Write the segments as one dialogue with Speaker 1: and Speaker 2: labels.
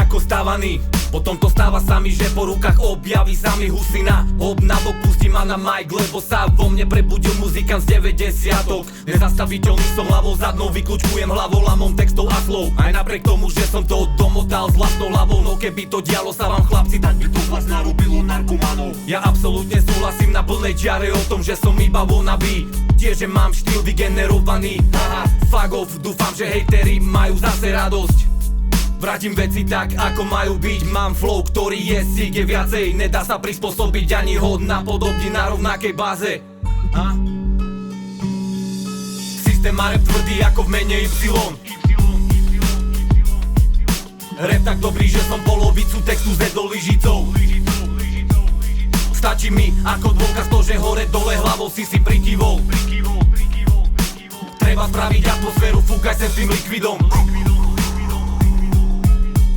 Speaker 1: ako stavaný. Potom to stáva sami, že po rukách objaví sami husina. Hop na bok, pustí ma na mic, lebo sa vo mne prebudil muzikant z 90-tok. Nezastaviteľný som hlavou zadnou, vykľúčkujem hlavolamom textov a slov. Aj napriek tomu, že som to domotal s vlastnou hlavou. No keby to dialo sa vám chlapci, tak by to vás narobilo narkomanov. Ja absolútne súhlasím na plnej čiare o tom, že som iba wannabe. Tiež, že mám štýl vygenerovaný. Haha, fuck off, dúfam, že hejteri majú zase radosť. Vrátim veci tak, ako majú byť. Mám flow, ktorý je sick, je viacej. Nedá sa prispôsobiť ani ho napodobniť na rovnakej báze. Systém má rap tvrdý ako v mene Y. Rap tak dobrý, že som polovicu textu zjedol lyžicou. Stačí mi ako dôkaz to, že hore dole hlavou si prikyvol. Treba spraviť atmosféru, fúkaj sem s tým likvidom.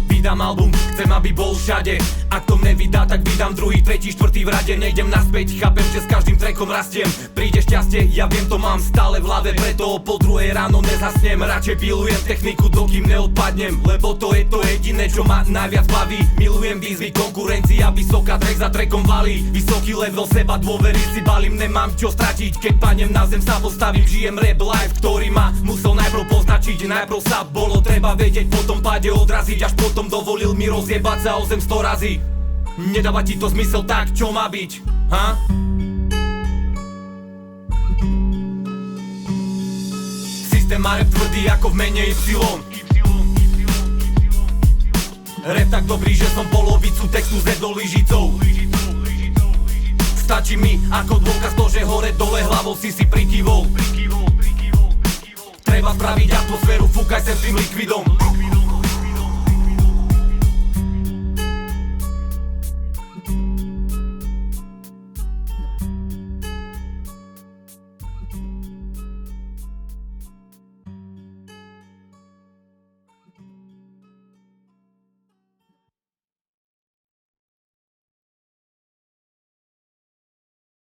Speaker 1: Vydám album, chcem, aby bol všade. Ak to nevydá, tak vydám druhý, tretí, štvrtý v rade. Nejdem naspäť, chápem, že s každým trackom rastiem. Príde šťastie, ja viem, to mám stále v hlave. Preto o pol druhej ráno nezasnem. Radšej pilujem techniku, dokým neodpadnem. Lebo to je to jediné, čo ma najviac baví. Milujem výzvy, konkurencia, vysoká, track za trackom valí. Vysoký level seba, dôvery si balím. Nemám čo stratiť, keď padnem na zem, sa postavím. Žijem rap life, ktorý ma musel najprv poznačiť. Najprv sa bolo treba vedieť, potom páde odraziť. Až potom dovolil mi rozjebať sa o zem 100 razy. Nedáva ti to zmysel tak, čo má byť, ha? Systém má rap tvrdý ako v mene Y. Rap tak dobrý, že som polovicu textu zjedol lyžicou. Stačí mi ako dôkaz to, že hore dole hlavou si prikyvol. Treba spraviť atmosféru, fúkaj sem s tým likvidom.